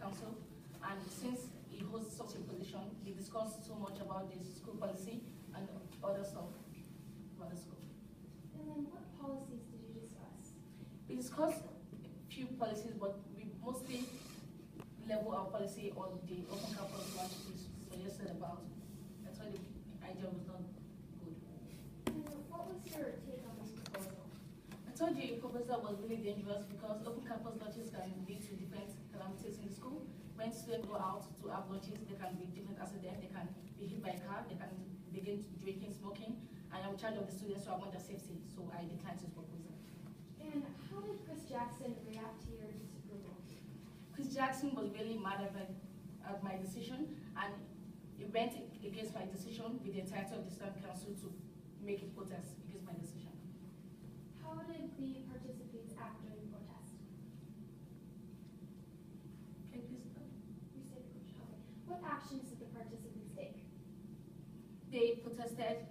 council, and since he holds such a position, we discussed so much about the school policy and other stuff about the school. And then what policies did you discuss? We discussed a few policies, but we mostly level our policy on the open campus one we suggested about. That's why the idea was not good. And what was your take on this proposal? I told you the proposal was really dangerous because open campus lunches can lead to different calamities in the school. When students go out to have lunches, there can be different accidents, they can be hit by a car, they can begin drinking, smoking, and I'm in charge of the students to avoid their safety, so I declined this proposal. And how did Chris Jackson react to your disapproval? Chris Jackson was really mad at my decision, and he went against my decision with the entirety of the student council to make a protest against my decision. How did the participants act during the protest? Can you please stop? Restate the question. Okay. What actions did the participants take? They protested,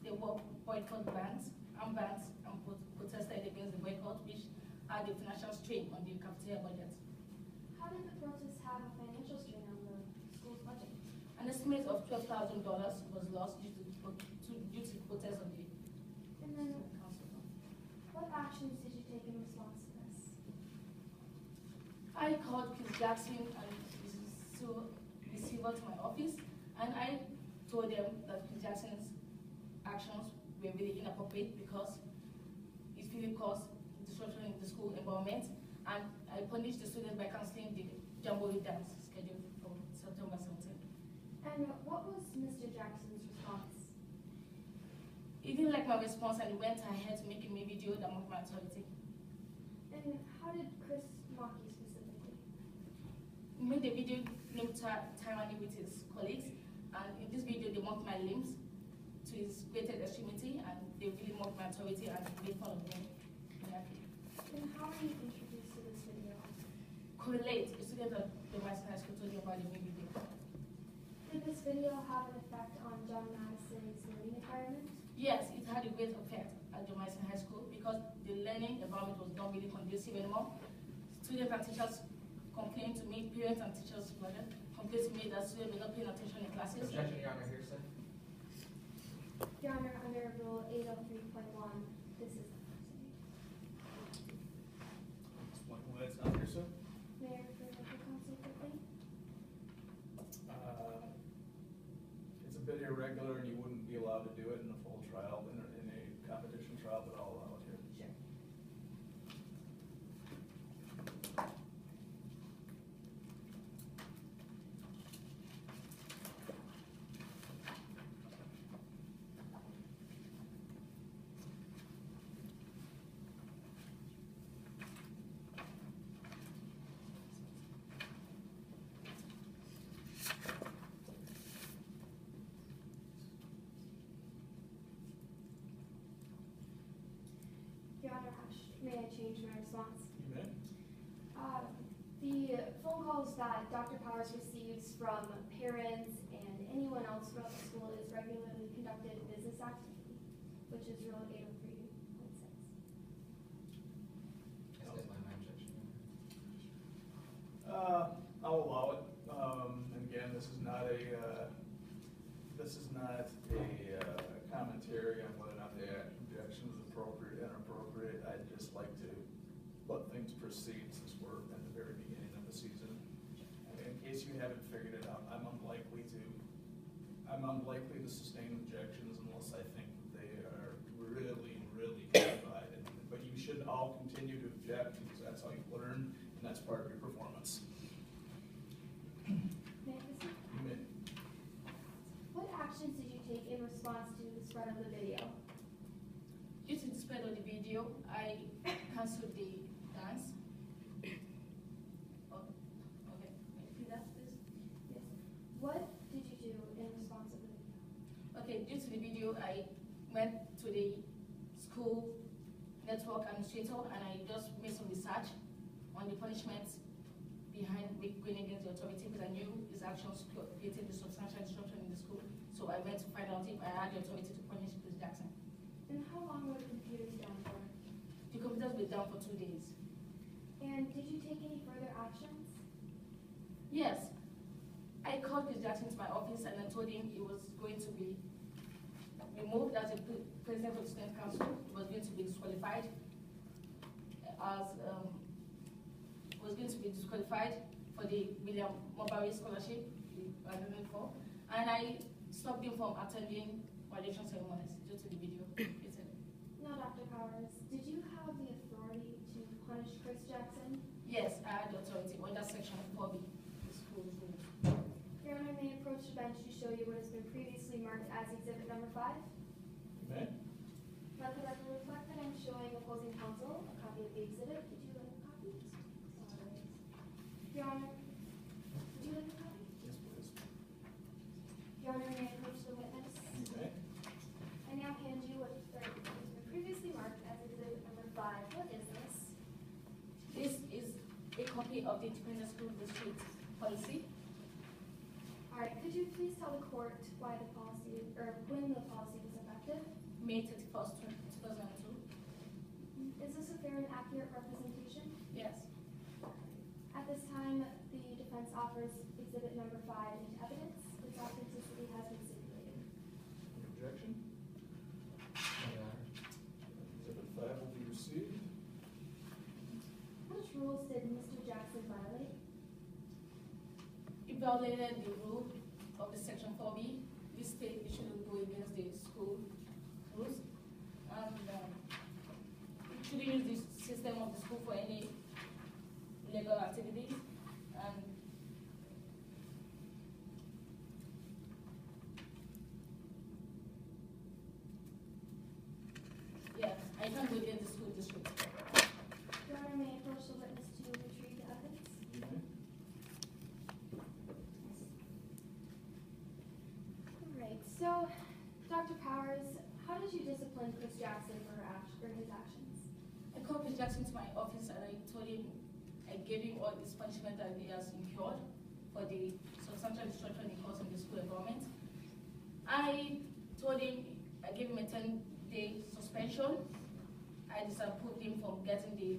they wore boycott bands, armbands, and protested against the boycott, which had a financial strain on the cafeteria budget. How did the protest have a financial strain on the school's budget? An estimate of $12,000 was lost due to the protest of the And then council. what actions did you take in response to this? I called Chris Jackson and Mrs. Silver to my office, and I told them that Chris Jackson's actions were really inappropriate because it really caused disruption in the school environment, and I punished the students by canceling the Jamboree dance scheduled for September 17th. And what was Mr. Jackson's response? He didn't like my response and he went ahead to making me a video that mocked my authority. And how did Chris mock you specifically? He made a video named Tyranny with his colleagues, and in this video they mocked my limbs to his greatest extremity, and they really mocked my authority and made fun of me. And how were you introduced to this video? Correlate, a student at the Madison High School told me about the new video. Did this video have an effect on John Madison's learning environment? Yes, it had a great effect at the Madison High School because the learning environment was not really conducive anymore. Students and teachers complained to me, parents and teachers rather, complained to me that students were not paying attention in classes. Objection, Your Honor, hearsay. Your Honor, under Rule 803.1, this is Explain why it's not hearsay. Mayor, for the council quickly. It's a bit irregular and you wouldn't be allowed to do it in a full trial, in a competition trial, but I'll allow it here. Sure. Your Honor, may I change my response? You may. The phone calls that Dr. Powers receives from parents and anyone else throughout the school is regularly conducted business activity, which is Rule 803.6. I stand by my objection. I'll allow it. And again, this is not a commentary on whether or not the objection is appropriate or inappropriate. I'd just like to let things proceed since we're at the very beginning of the season. And in case you haven't figured it out, I'm unlikely to sustain objections unless I think they are really, really divided. But you should all continue to object because that's how you learn and that's part of your performance. May I proceed? You may. What actions did you take in response to the spread of the video? Due to the spread of the video, I canceled the dance. Oh, okay, can you repeat that, please? Yes. What did you do in response to the video? Okay, due to the video, I went to the school network administrator and I just made some research on the punishments behind going against the authority because I knew his actions created a substantial disruption in the school. So I went to find out if I had the authority to punish Chris Jackson. And how long were the computers down for? The computers were down for 2 days. And did you take any further actions? Yes. I called Chris Jackson to my office and I told him he was going to be removed as a president of the student council. He was going to be disqualified for the William Mobari scholarship he argued for, and I stopped him from attending graduation ceremonies due to the video. Now, Dr. Powers, did you have the authority to punish Chris Jackson? Yes, I had the authority under section 4B, the school rules. Your Honor, may I approach the bench to show you what has been previously marked as exhibit number 5? You may. Let the record reflect that I'm showing opposing counsel a copy of the exhibit. Would you like a copy? All right. Your Honor, would you like a copy? Yes, please. Your Honor, may I approach the witness? You may. I now hand you what has been previously marked as exhibit number 5. What is this? This is a copy of the Independent School District policy. All right, could you please tell the court why the policy, or when the policy was effective? May 31st, 2002. Is this a fair and accurate representation? Yes. At this time, the defense offers exhibit number 5 into evidence. Its authenticity has been stipulated. Any objection? No, Your Honor. Exhibit 5 will be received. Which rules did Mr. Jackson violate? It violated the rule of the section 4B. This state shouldn't go against the school rules. And it shouldn't use the system of the school for any illegal activities. And yeah, I can't go against the school district. Your Honor, may I approach the witness to retrieve the evidence? You may. All right, so, Dr. Powers, how did you discipline Chris Jackson for his actions? I called Chris Jackson to my office and I told him, I gave him all this punishment that he has incurred for the substantial destruction he caused in the school environment. I told him, I gave him a 10-day suspension. I disapproved him from getting the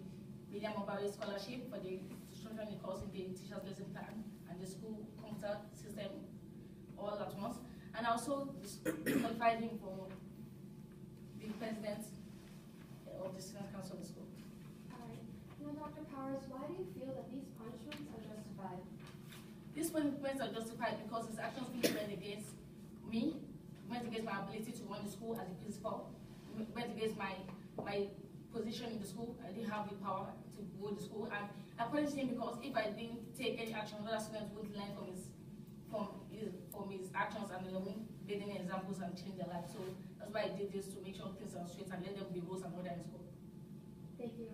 William Mobari scholarship for the destruction he caused in the teacher's lesson plan and the school computer system all at once. And I also disqualified him for the president of the student council of the school. All right. Now, Dr. Powers, why do you feel that these punishments are justified? These punishments are justified because his actions went against me, went against my ability to run the school as a principal, went against my position in the school. I didn't have the power to rule the school, and I punished him because if I didn't take any action, other students would learn from his actions and they won't be any examples and change their life. So that's why I did this, to make sure things are straight and let them be rules and order in school. Thank you.